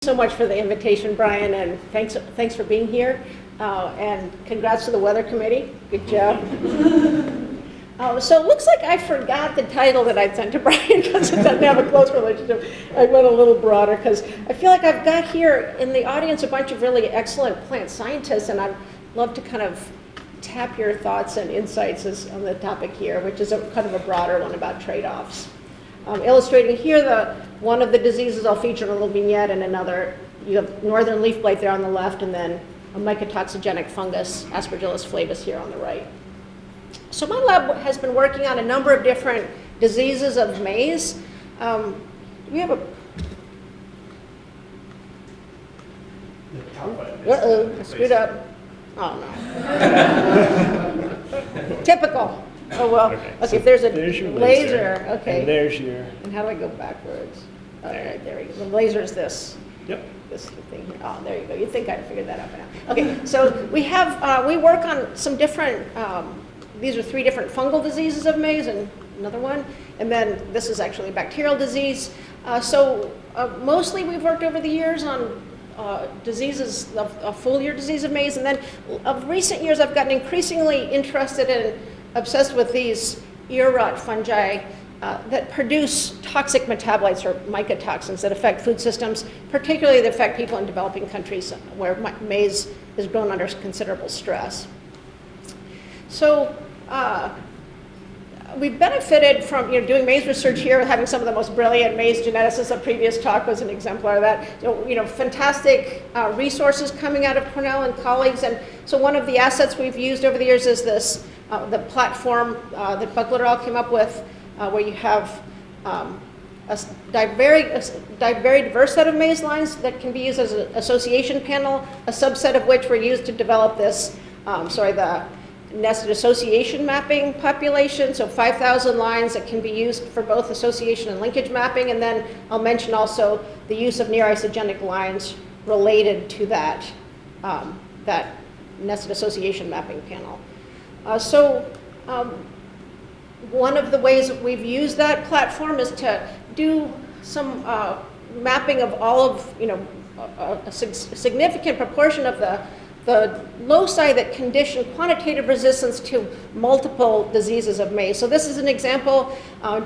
So much for the invitation, Brian, and thanks for being here, and congrats to the Weather Committee. Good job. So it looks like I forgot the title that I'd sent to Brian because it doesn't have a close relationship. I went a little broader because I feel like I've got here in the audience a bunch of really excellent plant scientists, and I'd love to kind of tap your thoughts and insights on the topic here, which is kind of a broader one about trade-offs. Illustrating here one of the diseases I'll feature in a little vignette, and another, you have northern leaf blight there on the left, and then a mycotoxigenic fungus, Aspergillus flavus, here on the right. So my lab has been working on a number of different diseases of maize. We have a... Uh-oh, I screwed up. Oh, no. Typical. Oh, well, okay, so if there's a laser, okay. And there's your... And how do I go backwards? All right, there we go. The laser is this. Yep. This thing here. Oh, there you go. You'd think I'd figured that out by now. Okay, so we have, we work on some different, these are 3 different fungal diseases of maize and another one. And then this is actually a bacterial disease. Mostly we've worked over the years on diseases, a foliar disease of maize. And then of recent years, I've gotten increasingly interested in, obsessed with these ear rot fungi that produce toxic metabolites or mycotoxins that affect food systems, particularly that affect people in developing countries where maize is grown under considerable stress. So we've benefited from doing maize research here, having some of the most brilliant maize geneticists. A previous talk was an exemplar of that. Fantastic resources coming out of Cornell and colleagues. And so one of the assets we've used over the years is this, the platform that Buckler et al. Came up with, where you have a very diverse set of maize lines that can be used as an association panel, a subset of which were used to develop this, the nested association mapping population, so 5,000 lines that can be used for both association and linkage mapping. And then I'll mention also the use of near isogenic lines related to that, that nested association mapping panel. One of the ways that we've used that platform is to do some mapping of all of, a significant proportion of the loci that condition quantitative resistance to multiple diseases of maize. So this is an example.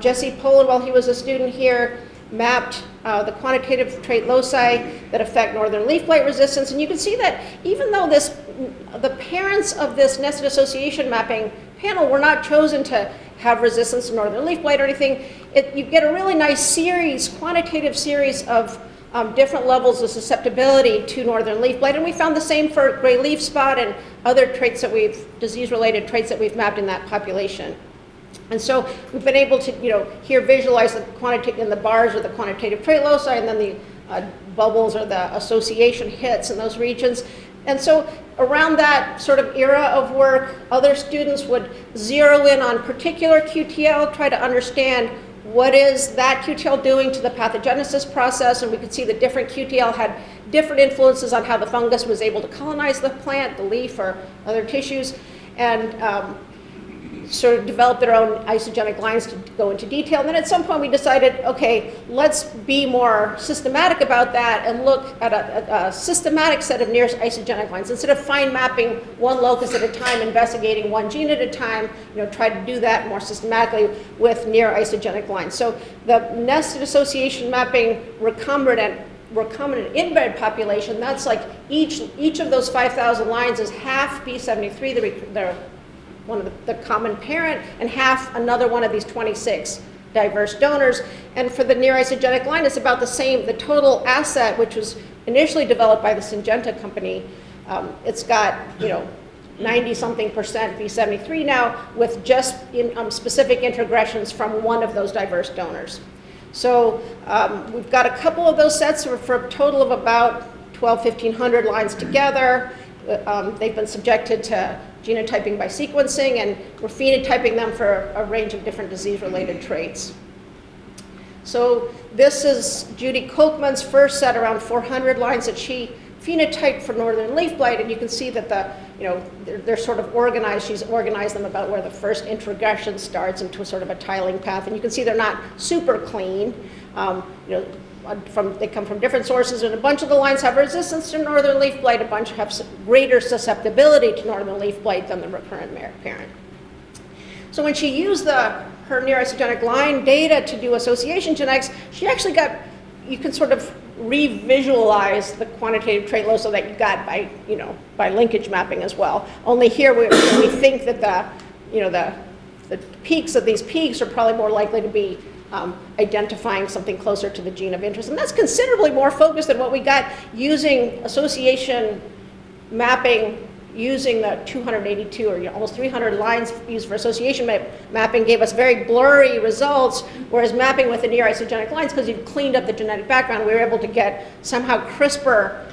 Jesse Poland, while he was a student here, mapped the quantitative trait loci that affect northern leaf blight resistance. And you can see that even though the parents of this nested association mapping panel were not chosen to have resistance to northern leaf blight or anything, you get a really nice quantitative series of different levels of susceptibility to northern leaf blight. And we found the same for gray leaf spot and other traits disease-related traits that we've mapped in that population. And so we've been able to, here visualize the quantitative, in the bars are the quantitative trait loci, and then the bubbles are the association hits in those regions. And so around that sort of era of work, other students would zero in on particular QTL, try to understand what is that QTL doing to the pathogenesis process. And we could see that different QTL had different influences on how the fungus was able to colonize the plant, the leaf, or other tissues, and sort of develop their own isogenic lines to go into detail. And then at some point we decided, okay, let's be more systematic about that and look at a systematic set of near isogenic lines. Instead of fine mapping one locus at a time, investigating one gene at a time, try to do that more systematically with near isogenic lines. So the nested association mapping recombinant inbred population, that's like each of those 5,000 lines is half B73, one of the common parent, and half another one of these 26 diverse donors. And for the near isogenic line, it's about the same. The total asset, which was initially developed by the Syngenta company, it's got 90-something% B73 now, with just specific introgressions from one of those diverse donors. So we've got a couple of those sets for a total of about 1,100 lines together. They've been subjected to genotyping by sequencing, and we're phenotyping them for a range of different disease-related traits. So this is Judy Kolkman's first set, around 400 lines that she phenotyped for northern leaf blight, and you can see that they're sort of organized. She's organized them about where the first introgression starts into a sort of a tiling path, and you can see they're not super clean. they come from different sources, and a bunch of the lines have resistance to northern leaf blight, a bunch have greater susceptibility to northern leaf blight than the recurrent parent. So when she used her near-isogenic line data to do association genetics, she actually got, you can sort of re-visualize the quantitative trait load so that you got by linkage mapping as well. Only here we think that the peaks of these peaks are probably more likely to be identifying something closer to the gene of interest. And that's considerably more focused than what we got using association mapping, using the 282 or almost 300 lines used for association mapping gave us very blurry results, whereas mapping with the near isogenic lines, because you've cleaned up the genetic background, we were able to get somehow crisper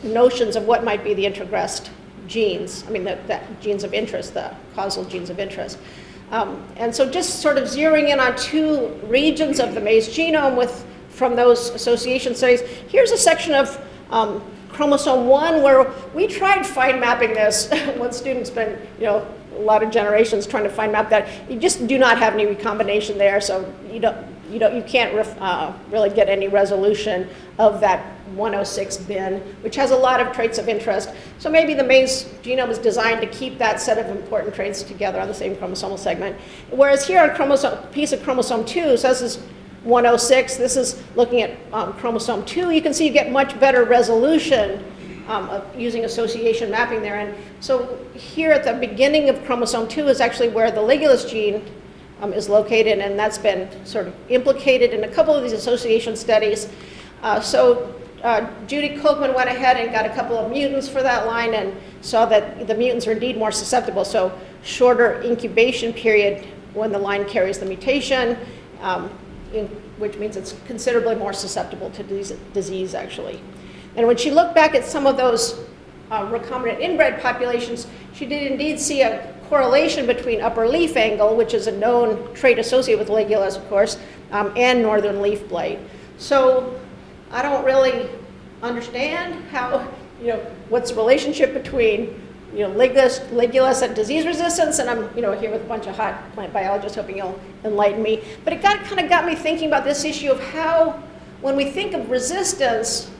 notions of what might be the introgressed genes, the genes of interest, the causal genes of interest. And so just sort of zeroing in on two regions of the maize genome from those association studies, here's a section of chromosome 1 where we tried fine mapping this. One student's been, a lot of generations trying to fine map that. You just do not have any recombination there, so you can't really get any resolution of that 106 bin, which has a lot of traits of interest. So maybe the maize genome is designed to keep that set of important traits together on the same chromosomal segment. Whereas here on piece of chromosome 2, so this is 106, this is looking at chromosome 2, you can see you get much better resolution of using association mapping there. And so here at the beginning of chromosome 2 is actually where the ligulus gene is located, and that's been sort of implicated in a couple of these association studies. Judy Kolkman went ahead and got a couple of mutants for that line and saw that the mutants are indeed more susceptible, so shorter incubation period when the line carries the mutation, which means it's considerably more susceptible to disease, actually. And when she looked back at some of those recombinant inbred populations, she did indeed see a correlation between upper leaf angle, which is a known trait associated with ligulus, of course, and northern leaf blight. So I don't really understand how, what's the relationship between, ligulus and disease resistance, and I'm, here with a bunch of hot plant biologists hoping you'll enlighten me. But it kind of got me thinking about this issue of how, when we think of resistance,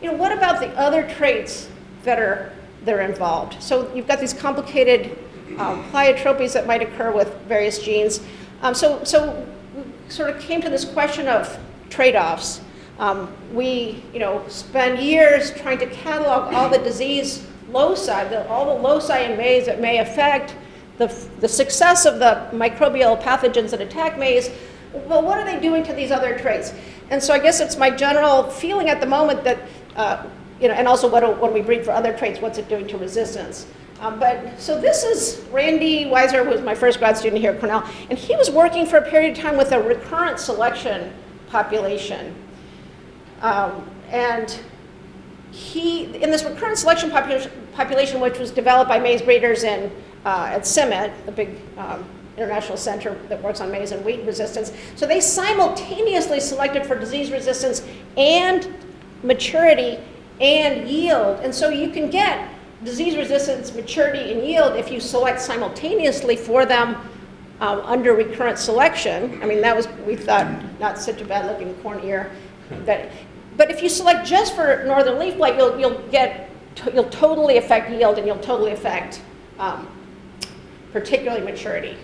what about the other traits that are involved? So you've got these complicated pleiotropies that might occur with various genes. So we sort of came to this question of trade-offs. We, spend years trying to catalog all the disease loci, all the loci in maize that may affect the success of the microbial pathogens that attack maize. Well, what are they doing to these other traits? And so I guess it's my general feeling at the moment that, and also when we breed for other traits, what's it doing to resistance? So this is Randy Weiser, who was my first grad student here at Cornell, and he was working for a period of time with a recurrent selection population. And in this recurrent selection population, which was developed by maize breeders at CIMMYT, the big international center that works on maize and wheat resistance, so they simultaneously selected for disease resistance and maturity and yield. And so you can get disease resistance, maturity, and yield if you select simultaneously for them under recurrent selection. I mean, that was, we thought, not such a bad looking corn ear. But if you select just for northern leaf blight, you'll totally affect yield, and you'll totally affect particularly maturity,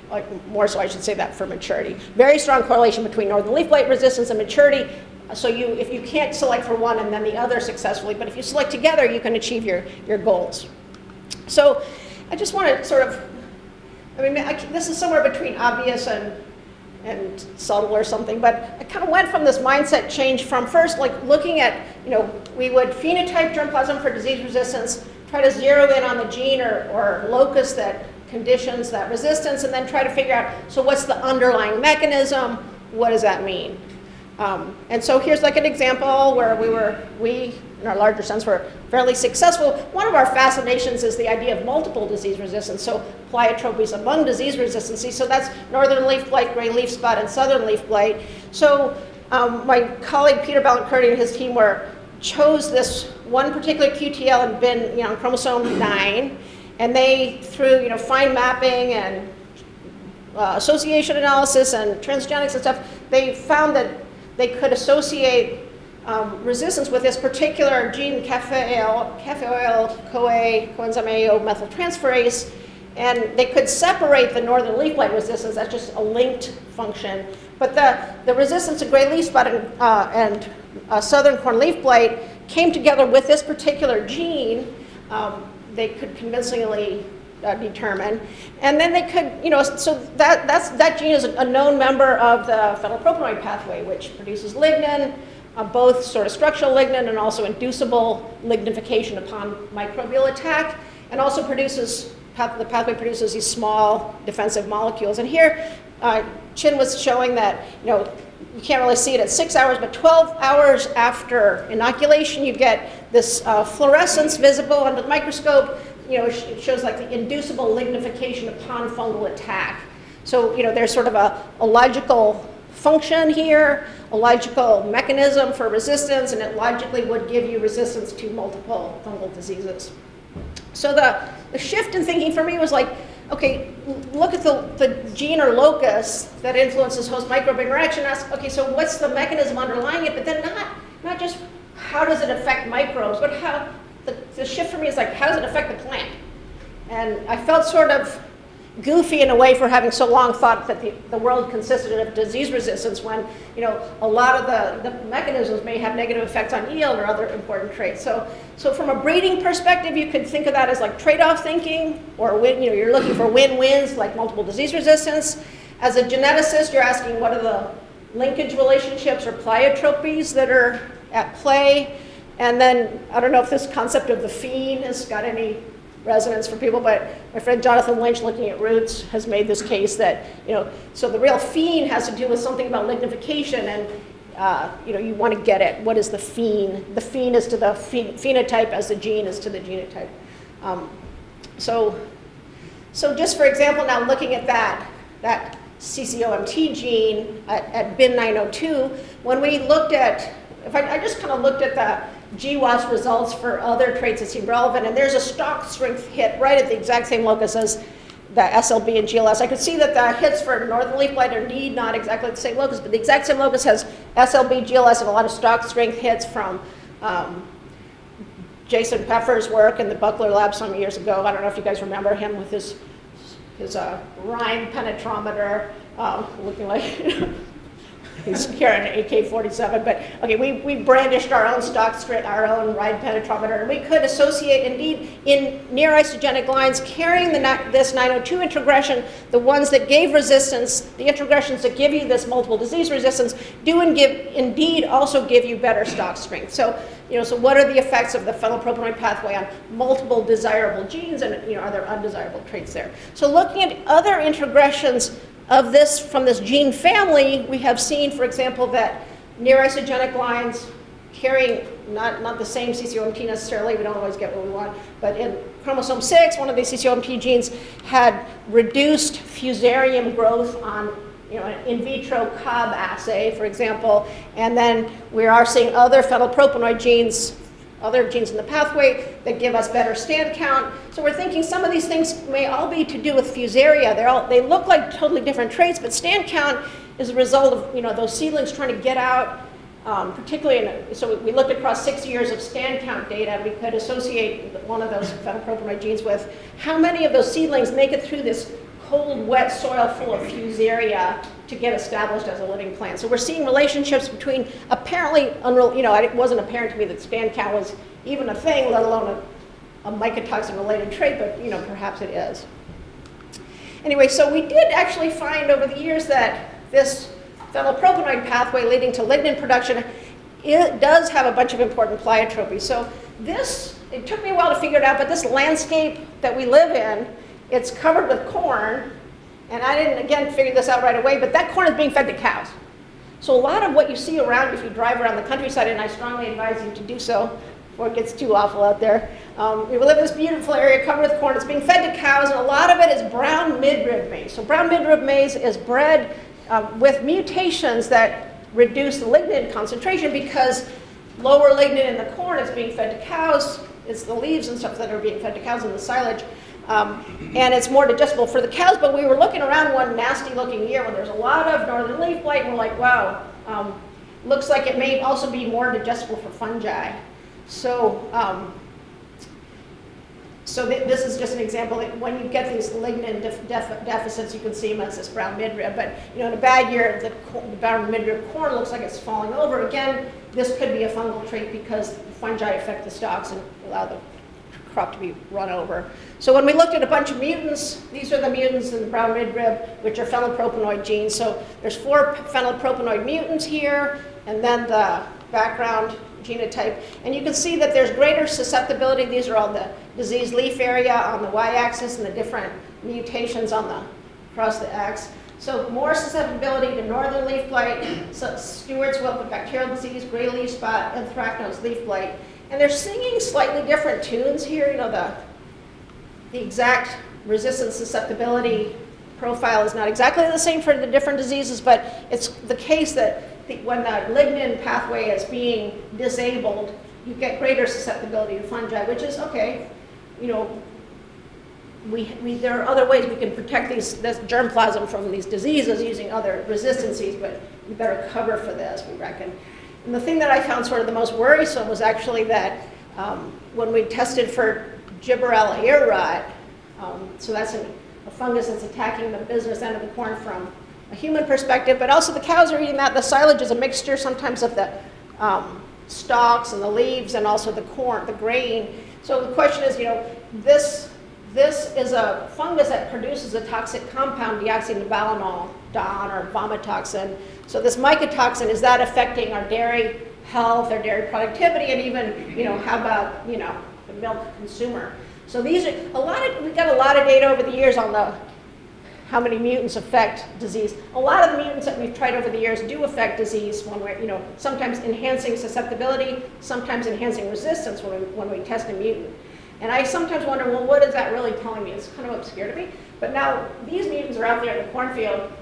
more so I should say that for maturity. Very strong correlation between northern leaf blight resistance and maturity. So if you can't select for one and then the other successfully, but if you select together, you can achieve your goals. So I just want to sort of, this is somewhere between obvious and subtle or something, but I kind of went from this mindset change from first looking at, we would phenotype germplasm for disease resistance, try to zero in on the gene or locus that conditions that resistance, and then try to figure out, so what's the underlying mechanism? What does that mean? And so here's an example where we, in our larger sense, were fairly successful. One of our fascinations is the idea of multiple disease resistance, so pleiotropies among disease resistancy. So that's northern leaf blight, gray leaf spot, and southern leaf blight. So my colleague Peter Ballancourt and his team chose this one particular QTL and bin, on chromosome 9, and they, through fine mapping and association analysis and transgenics and stuff, they found that they could associate resistance with this particular gene, caffeoyl-CoA coenzyme AO methyltransferase, and they could separate the northern leaf blight resistance. That's just a linked function. But the resistance to gray leaf spot and southern corn leaf blight came together with this particular gene. They could convincingly determine. And then they could, so that gene is a known member of the phenylpropanoid pathway, which produces lignin, both sort of structural lignin and also inducible lignification upon microbial attack, and also produces, the pathway produces these small defensive molecules. And here, Chin was showing that, you can't really see it at 6 hours, but 12 hours after inoculation, you get this fluorescence visible under the microscope. It shows like the inducible lignification upon fungal attack. So, there's sort of a logical function here, a logical mechanism for resistance, and it logically would give you resistance to multiple fungal diseases. So the shift in thinking for me was like, okay, look at the gene or locus that influences host microbe interaction. Ask, okay, so what's the mechanism underlying it? But then not just how does it affect microbes, but how the shift for me is like, how does it affect the plant? And I felt sort of goofy in a way for having so long thought that the world consisted of disease resistance when, a lot of the mechanisms may have negative effects on yield or other important traits. So from a breeding perspective, you could think of that as like trade-off thinking, or you're looking for win-wins like multiple disease resistance. As a geneticist, you're asking what are the linkage relationships or pleiotropies that are at play. And then, I don't know if this concept of the phene has got any resonance for people, but my friend Jonathan Lynch, looking at roots, has made this case that, so the real phene has to do with something about lignification, and, you want to get it. What is the phene? The phene is to the phenotype as the gene is to the genotype. So just for example, now looking at that CCOMT gene at bin 902, when we looked at, I just kind of looked at the GWAS results for other traits that seem relevant, and there's a stock strength hit right at the exact same locus as the SLB and GLS. I could see that the hits for northern leaf blight are indeed not exactly the same locus, but the exact same locus has SLB, GLS, and a lot of stock strength hits from Jason Pfeffer's work in the Buckler lab some years ago. I don't know if you guys remember him with his Rhine penetrometer, looking like he's carrying an AK-47, but okay, we brandished our own stock strip, our own Rhine penetrometer, and we could associate indeed in near isogenic lines carrying this 902 introgression, the ones that gave resistance, the introgressions that give you this multiple disease resistance do indeed also give you better stock strength. So, so what are the effects of the phenylpropanoid pathway on multiple desirable genes, and are there undesirable traits there? So looking at other introgressions of this, from this gene family, we have seen, for example, that near isogenic lines carrying not the same CCOMT necessarily, we don't always get what we want, but in chromosome 6, one of these CCOMT genes had reduced fusarium growth on an in vitro Cobb assay, for example, and then we are seeing other phenylpropanoid genes, other genes in the pathway that give us better stand count. So we're thinking some of these things may all be to do with fusaria. They look like totally different traits, but stand count is a result of those seedlings trying to get out, particularly so we looked across 6 years of stand count data, and we could associate one of those phenylpropanoid genes with how many of those seedlings make it through this cold, wet soil full of fusaria to get established as a living plant. So we're seeing relationships between apparently unreal, it wasn't apparent to me that stand count was even a thing, let alone a mycotoxin-related trait, but perhaps it is. Anyway, so we did actually find over the years that this phenylpropanoid pathway leading to lignin production, it does have a bunch of important pleiotropies. So it took me a while to figure it out, but this landscape that we live in, it's covered with corn, and I didn't, again, figure this out right away, but that corn is being fed to cows. So a lot of what you see around, if you drive around the countryside, and I strongly advise you to do so before it gets too awful out there, we live in this beautiful area covered with corn. It's being fed to cows, and a lot of it is brown midrib maize. So brown midrib maize is bred with mutations that reduce the lignin concentration, because lower lignin in the corn is being fed to cows. It's the leaves and stuff that are being fed to cows in the silage. And it's more digestible for the cows, but we were looking around one nasty looking year when there's a lot of northern leaf blight, and we're like, wow, looks like it may also be more digestible for fungi. So, this is just an example. When you get these lignin deficits, you can see them as this brown midrib. But in a bad year, the brown midrib corn looks like it's falling over. Again, this could be a fungal trait because fungi affect the stalks and allow the crop to be run over. So when we looked at a bunch of mutants, these are the mutants in the brown midrib, which are phenylpropanoid genes. So there's 4 phenylpropanoid mutants here, and then the background genotype. And you can see that there's greater susceptibility. These are all the disease leaf area on the y-axis and the different mutations across the x. So more susceptibility to northern leaf blight, Stewart's wilt with bacterial disease, gray leaf spot, anthracnose leaf blight. And they're singing slightly different tunes here. The exact resistance susceptibility profile is not exactly the same for the different diseases, but it's the case that when the lignin pathway is being disabled, you get greater susceptibility to fungi, which is okay. There are other ways we can protect this germplasm from these diseases using other resistances, but we better cover for this, we reckon. And the thing that I found sort of the most worrisome was actually that when we tested for gibberella ear rot, so that's a fungus that's attacking the business end of the corn from a human perspective, but also the cows are eating that. The silage is a mixture sometimes of the stalks and the leaves and also the corn, the grain. So the question is, this is a fungus that produces a toxic compound, deoxynivalenol, DON, or vomitoxin. So this mycotoxin, is that affecting our dairy health, our dairy productivity, and even, how about, the milk consumer? So these are we've got a lot of data over the years on how many mutants affect disease. A lot of the mutants that we've tried over the years do affect disease when we're, sometimes enhancing susceptibility, sometimes enhancing resistance when we test a mutant. And I sometimes wonder, well, what is that really telling me? It's kind of obscure to me. But now these mutants are out there in the cornfield.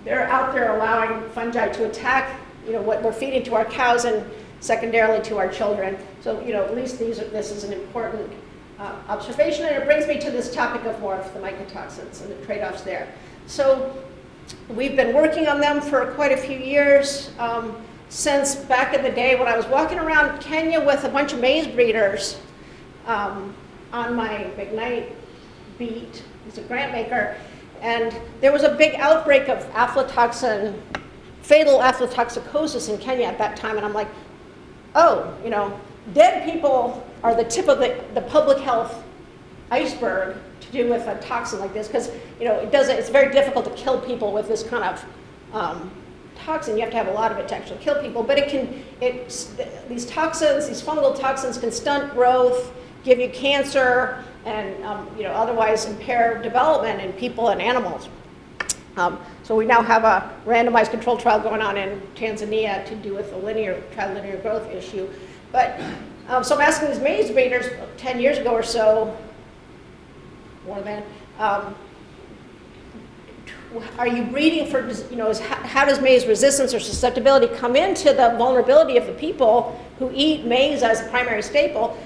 They're out there allowing fungi to attack, what we're feeding to our cows and secondarily to our children. So, at least this is an important observation, and it brings me to this topic of more of the mycotoxins and the trade-offs there. So we've been working on them for quite a few years, since back in the day when I was walking around Kenya with a bunch of maize breeders on my McKnight beat. He's a grant maker, and there was a big outbreak of aflatoxin, fatal aflatoxicosis in Kenya at that time, and I'm like, oh, dead people are the tip of the public health iceberg to do with a toxin like this, because it's very difficult to kill people with this kind of toxin. You have to have a lot of it to actually kill people, but these toxins, these fungal toxins, can stunt growth, give you cancer, and otherwise impair development in people and animals. So we now have a randomized control trial going on in Tanzania to do with the linear growth issue. But so I'm asking these maize breeders 10 years ago or so, more than, are you breeding for, how does maize resistance or susceptibility come into the vulnerability of the people who eat maize as a primary staple?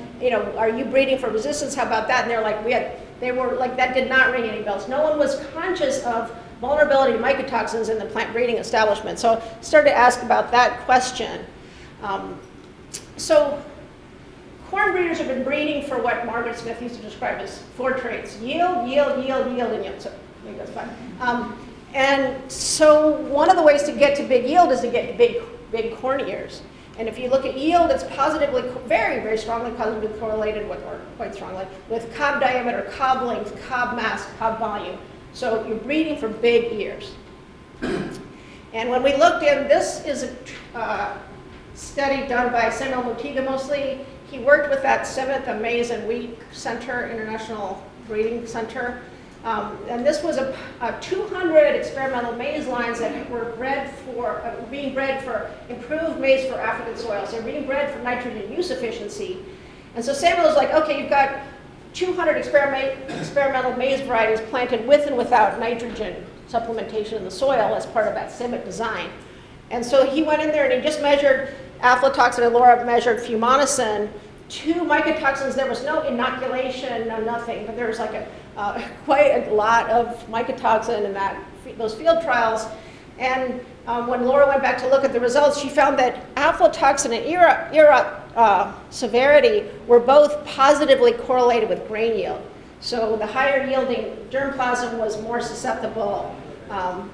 Are you breeding for resistance? How about that? And they're like, they were like, that did not ring any bells. No one was conscious of vulnerability to mycotoxins in the plant breeding establishment. So I started to ask about that question. So corn breeders have been breeding for what Margaret Smith used to describe as 4 traits: yield, yield, yield, yield, and yield. So I think that's fine. And so one of the ways to get to big yield is to get big corn ears. And if you look at yield, it's positively, very, very strongly positively correlated with, or quite strongly, with cob diameter, cob length, cob mass, cob volume. So you're breeding for big ears. And when we looked in, this is a study done by Samuel Mutiga mostly. He worked with that 7th Maize and Wheat Center, International Breeding Center. And this was a 200 experimental maize lines that were being bred for improved maize for African soils. They're being bred for nitrogen use efficiency. And so Samuel was like, okay, you've got 200 experimental maize varieties planted with and without nitrogen supplementation in the soil as part of that CIMMYT design. And so he went in there and he just measured aflatoxin, and Laura measured fumonisin, 2 mycotoxins. There was no inoculation, no nothing, but there was like quite a lot of mycotoxin in those field trials. And when Laura went back to look at the results, she found that aflatoxin and EROT severity were both positively correlated with grain yield. So the higher yielding germplasm was more susceptible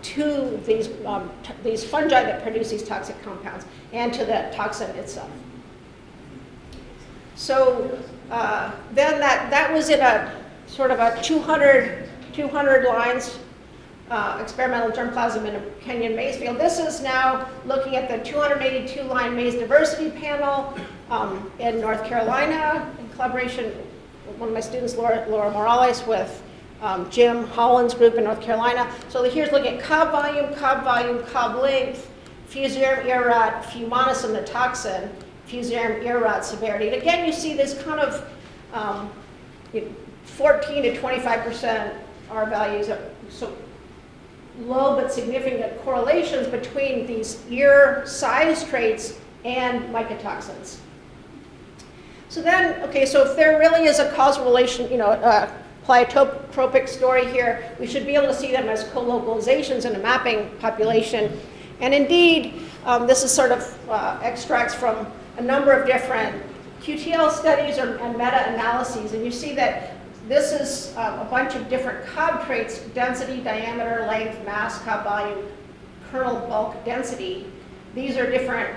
to these fungi that produce these toxic compounds and to the toxin itself. So then that was in a sort of a 200 lines experimental germplasm in a Kenyan maize field. This is now looking at the 282 line maize diversity panel in North Carolina in collaboration with one of my students, Laura Morales, with Jim Holland's group in North Carolina. So here's looking at cob volume, cob length, Fusarium EROT, fumonisin, the toxin, Fusarium EROT severity. And again, you see this kind of 14 to 25% R values, so low but significant correlations between these ear size traits and mycotoxins. So then, okay, so if there really is a causal relation, pleiotropic story here, we should be able to see them as co-localizations in a mapping population. And indeed, this is sort of extracts from a number of different QTL studies and meta-analyses. And you see that this is a bunch of different cob traits: density, diameter, length, mass, cob volume, kernel bulk density. These are different.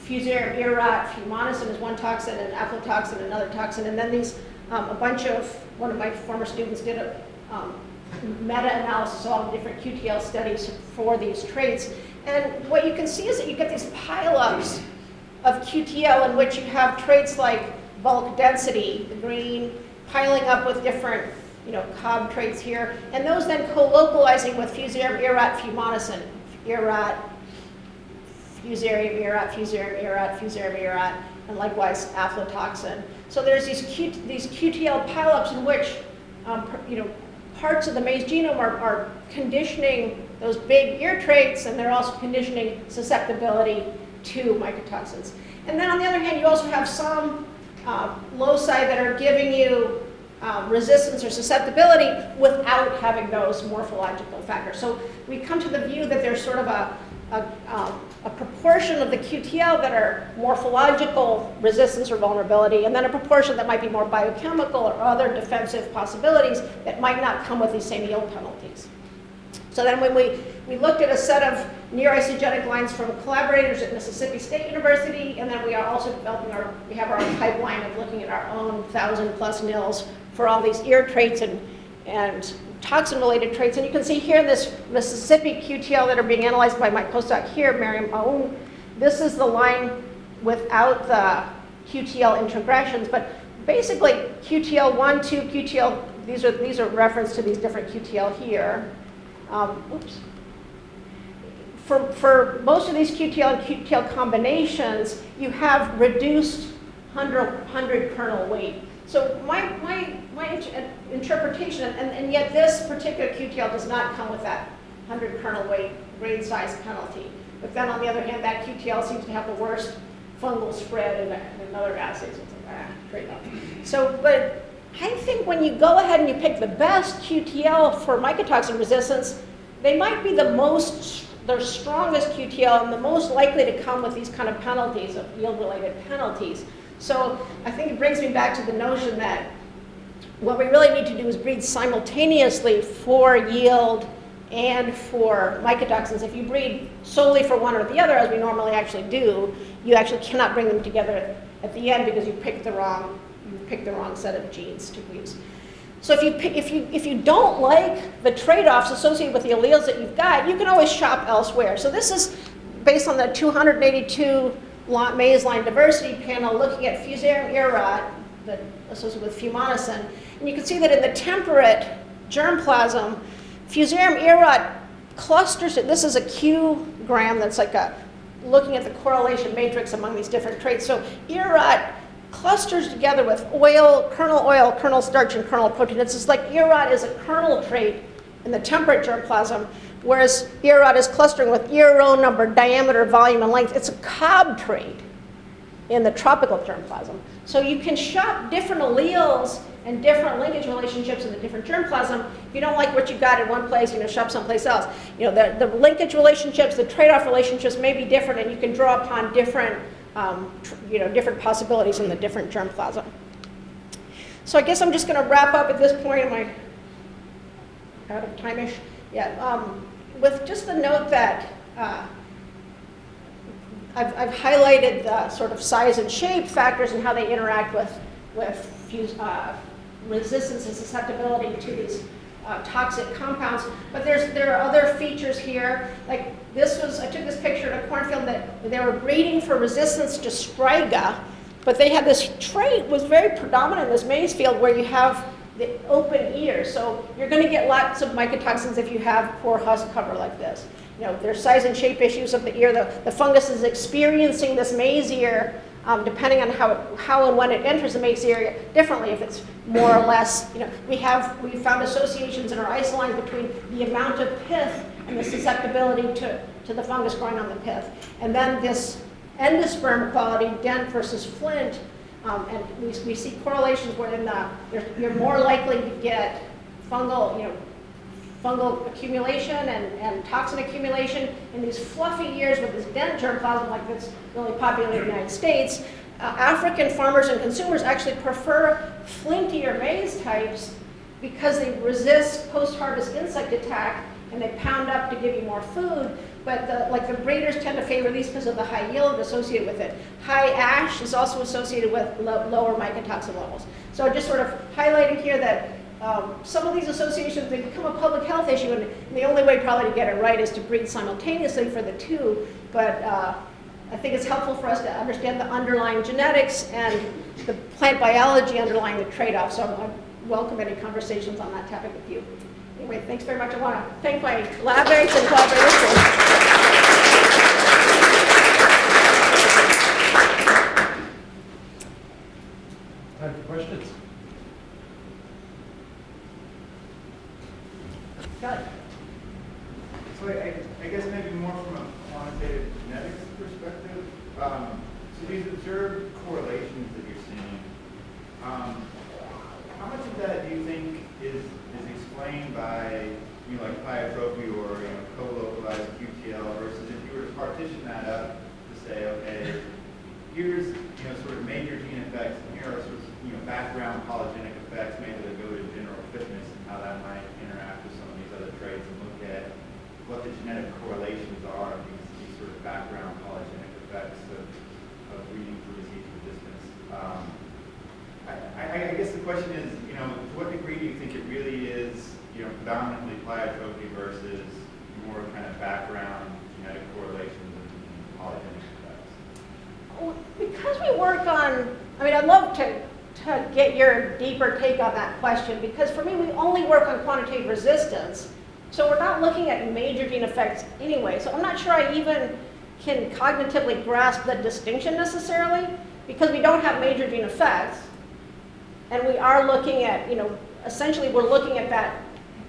Fusarium EROT, fumonisin is one toxin, and aflatoxin another toxin. And then these, a bunch of, one of my former students did a meta-analysis of all the different QTL studies for these traits. And what you can see is that you get these pileups of QTL in which you have traits like bulk density, the green, piling up with different cob traits here, and those then co-localizing with Fusarium EROT, fumonisin, EROT, Fusarium EROT, Fusarium EROT, Fusarium EROT, and likewise aflatoxin. So there's these QTL pileups in which parts of the maize genome are conditioning those big ear traits, and they're also conditioning susceptibility to mycotoxins. And then on the other hand, you also have some loci that are giving you resistance or susceptibility without having those morphological factors. So we come to the view that there's sort of a proportion of the QTL that are morphological resistance or vulnerability, and then a proportion that might be more biochemical or other defensive possibilities that might not come with these same yield penalties. So then when we looked at a set of near isogenic lines from collaborators at Mississippi State University, and then we are also developing we have our own pipeline of looking at our own 1,000+ nils for all these ear traits and toxin-related traits. And you can see here in this Mississippi QTL that are being analyzed by my postdoc here, Miriam Aoun. This is the line without the QTL introgressions, but basically QTL1, 2, QTL, these are reference to these different QTL here. For most of these QTL and QTL combinations, you have reduced 100 kernel weight. So my interpretation, and yet this particular QTL does not come with that 100 kernel weight grain size penalty. But then on the other hand, that QTL seems to have the worst fungal spread in other assays. It's like, trade-off. So, but I think when you go ahead and you pick the best QTL for mycotoxin resistance, they might be their strongest QTL and the most likely to come with these kind of penalties, of yield-related penalties. So I think it brings me back to the notion that what we really need to do is breed simultaneously for yield and for mycotoxins. If you breed solely for one or the other, as we normally actually do, you actually cannot bring them together at the end because you picked the wrong set of genes to use. So if you don't like the trade-offs associated with the alleles that you've got, you can always shop elsewhere. So this is based on the 282 maize line diversity panel looking at Fusarium EROT, associated with fumonisin. And you can see that in the temperate germplasm, Fusarium EROT clusters, this is a Q-gram that's like looking at the correlation matrix among these different traits. So EROT clusters together with oil, kernel starch, and kernel protein. It's just like EROT is a kernel trait in the temperate germplasm, whereas EROT is clustering with ear row number, diameter, volume, and length. It's a cob trait. in the tropical germplasm. So you can shop different alleles and different linkage relationships in the different germplasm. If you don't like what you got in one place, shop someplace else. The linkage relationships, the trade-off relationships may be different, and you can draw upon different, different possibilities in the different germplasm. So I guess I'm just going to wrap up at this point. Am I out of time-ish? Yeah. With just the note that I've highlighted the sort of size and shape factors and how they interact with resistance and susceptibility to these toxic compounds. But there are other features here. Like I took this picture in a cornfield that they were breeding for resistance to striga, but they had this trait was very predominant in this maize field where you have the open ear. So you're going to get lots of mycotoxins if you have poor husk cover like this. There's size and shape issues of the ear. The fungus is experiencing this maize ear depending on how and when it enters the maize ear differently. If it's more or less, we found associations in our isolines between the amount of pith and the susceptibility to the fungus growing on the pith. And then this endosperm quality, dent versus flint, and we see correlations where you're more likely to get fungal accumulation and toxin accumulation in these fluffy ears with this dent germplasm like that's really popular in the United States. African farmers and consumers actually prefer flintier maize types because they resist post-harvest insect attack and they pound up to give you more food. But the breeders tend to favor these because of the high yield associated with it. High ash is also associated with lower mycotoxin levels. So just sort of highlighting here that some of these associations, they become a public health issue, and the only way probably to get it right is to breed simultaneously for the two. But I think it's helpful for us to understand the underlying genetics and the plant biology underlying the trade-off. So I welcome any conversations on that topic with you. Anyway, thanks very much. I want to thank my lab mates and collaborators. Time for questions. So I guess maybe more from a quantitative genetics perspective. So these observed correlations that you're seeing, how much of that do you think is explained by like pleiotropy or co-localized QTL versus if you were to partition that up to say, okay, here's sort of major gene effects and here are sort of background polygenic effects maybe that go to general fitness and how that might interact with some of these other traits and look at what the genetic correlations are of these sort of background polygenic effects of breeding for disease resistance. I guess the question is, to what degree do you think it really is, predominantly pleiotropy versus more kind of background genetic correlations and polygenic effects? Well, because we work on, I'd love to get your deeper take on that question, because for me, we only work on quantitative resistance. So we're not looking at major gene effects anyway. So I'm not sure I even can cognitively grasp the distinction necessarily, because we don't have major gene effects. And we are looking at, essentially we're looking at that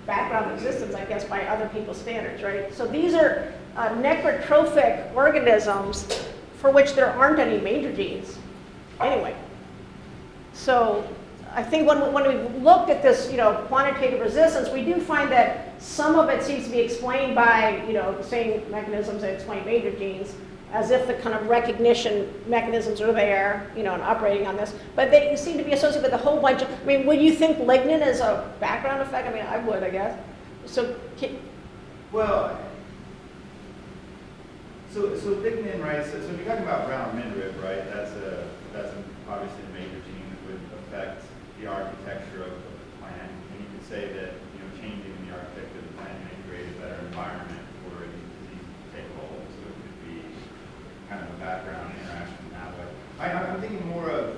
background existence, I guess, by other people's standards, right? So these are necrotrophic organisms for which there aren't any major genes anyway. So I think when we looked at this, quantitative resistance, we do find that some of it seems to be explained by, the same mechanisms that explain major genes, as if the kind of recognition mechanisms are there, and operating on this. But they seem to be associated with a whole bunch of, would you think lignin is a background effect? I would, I guess. So, well, so lignin, right? So if you're talking about brown midrib, right? That's obviously a major gene that would affect the architecture of the plant, and you could say that changing the architecture of the plant may create a better environment for a disease to take hold. So it could be kind of a background interaction that way. I'm thinking more of,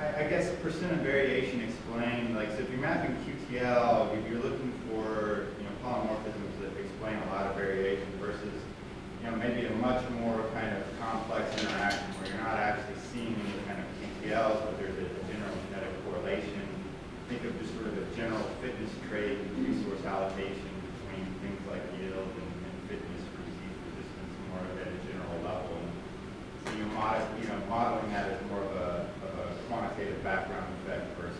I guess percent of variation explained. Like, so if you're mapping QTL, if you're looking for polymorphisms that explain a lot of variation versus maybe a much more kind of complex interaction where you're not actually seeing any kind of QTLs, but there's a general genetic correlation. Think of just sort of a general fitness trait and resource allocation between things like yield and fitness for disease resistance more at a general level. And so modeling that as more of a quantitative background effect versus,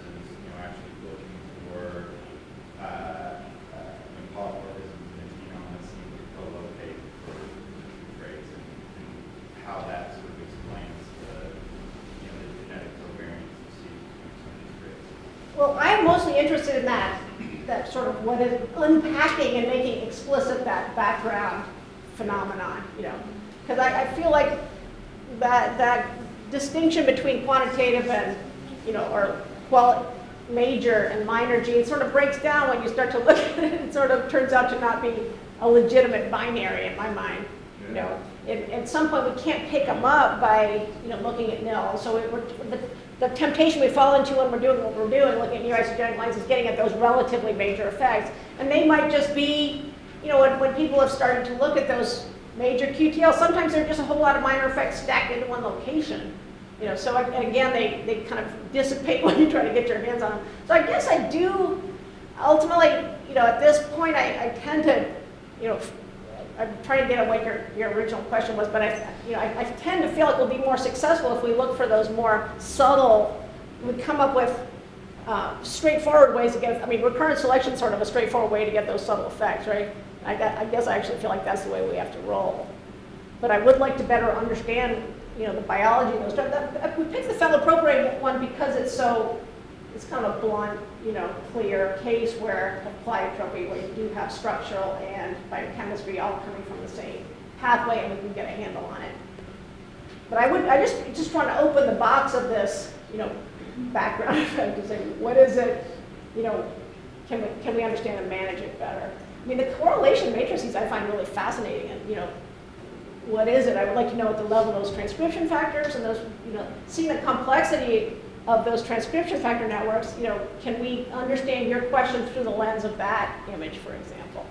actually looking for polymorphisms in the genome that seem to co-locate for traits and how that sort of explains the genetic covariance you see between some of these traits. Well, I'm mostly interested in that sort of what is unpacking and making explicit that background phenomenon, because I feel like that distinction between quantitative and, major and minor genes sort of breaks down when you start to look at it. It sort of turns out to not be a legitimate binary in my mind. At some point we can't pick them up by, looking at nil. So the temptation we fall into when we're doing what we're doing, looking at neuro-isogenic lines, is getting at those relatively major effects. And they might just be, when people have started to look at those major QTLs, sometimes they're just a whole lot of minor effects stacked into one location. So again, they kind of dissipate when you try to get your hands on them. So I guess I do, ultimately, at this point, I tend to, I'm trying to get at what your original question was, but I tend to feel like we'll be more successful if we look for those more subtle, we come up with straightforward ways to get, recurrent selection is sort of a straightforward way to get those subtle effects, right? I guess I actually feel like that's the way we have to roll. But I would like to better understand, the biology of those drugs. We picked the phenylpropionate one because it's kind of a blunt, clear case where of pleiotropy, where you do have structural and biochemistry all coming from the same pathway, and we can get a handle on it. But I just want to open the box of this, background effect to say, what is it, can we understand and manage it better? The correlation matrices I find really fascinating, and what is it? I would like to know at the level of those transcription factors and those, seeing the complexity of those transcription factor networks, can we understand your question through the lens of that image, for example?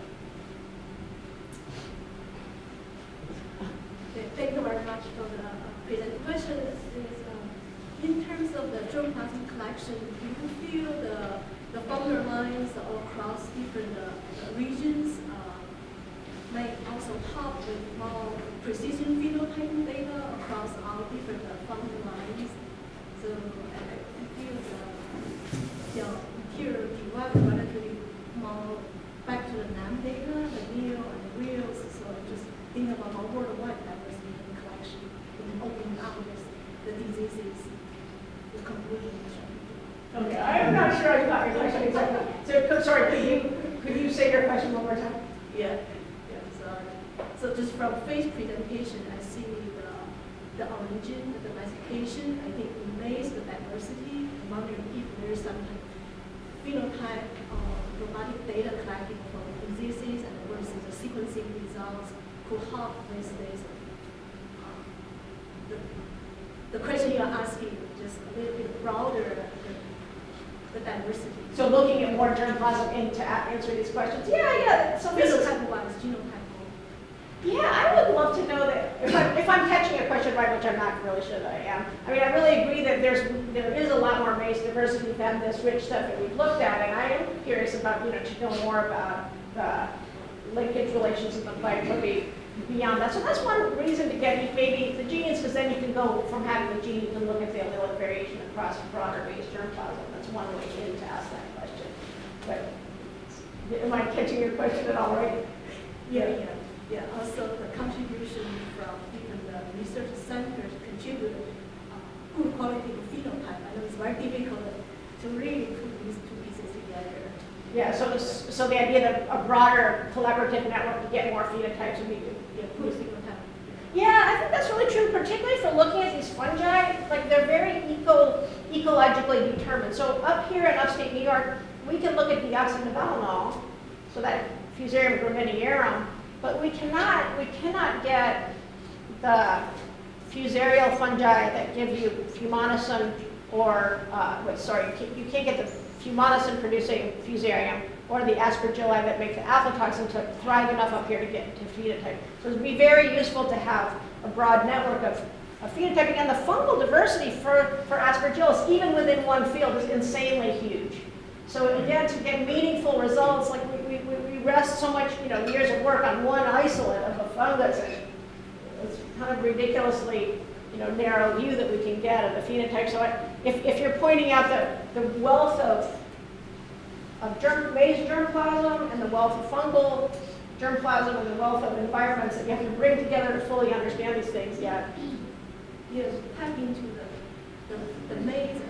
Thank you very much for the presentation. The question is, in terms of the germplasm collection, do you feel the boundary lines across different regions may also help with more precision phenotyping data across all different boundary lines? So I feel here divide relatively more back to the NAM data, the neo and the reals. So just think about more worldwide diversity in collection, in opening up the diseases, the conclusion. Okay, I'm not sure I got your question exactly. So, sorry, could you say your question one more time? Yeah, sorry. So just from phase presentation, I see the origin, the domestication. I think it remains the diversity. I'm wondering if there is some phenotype or robotic data collected from diseases and versus the sequencing results could help with this. The question you're asking just a little bit broader, the diversity. So looking at more germplasm to answer these questions. Yeah. So this is, Phenotype-wise, genotype. yeah, I would love to know that, if I'm catching a question right, which I'm not really sure that I am. I really agree that there is a lot more race diversity than this rich stuff that we've looked at, and I am curious about, to know more about the linkage relations and the pleiotropy beyond that. So that's one reason to get maybe the genes, because then you can go from having the gene, you can look at the allelic variation across broader base germplasm. That's one way to ask that question. But am I catching your question at all right? Yeah, also the contribution from different research centers contribute good quality phenotype. I know it's very difficult to really put these two pieces together. Yeah, so the idea that a broader collaborative network to get more phenotypes would be good. Good phenotype. Yeah, I think that's really true, particularly for looking at these fungi. Like, they're very ecologically determined. So up here in upstate New York, we can look at deoxynivalenol, so that Fusarium graminearum, but we cannot get the fusarial fungi that give you fumonism or, you can't get the fumonism producing fusarium or the aspergilli that make the aflatoxin to thrive enough up here to get to phenotype. So it would be very useful to have a broad network of phenotyping, and the fungal diversity for aspergillus, even within one field, is insanely huge. So again, to get meaningful results, like we rest so much, years of work on one isolate of a fungus, it's kind of ridiculously narrow view that we can get of the phenotype. So if you're pointing out the wealth of maize germplasm and the wealth of fungal germplasm and the wealth of environments that you have to bring together to fully understand these things, yeah. Yes, tap into the maize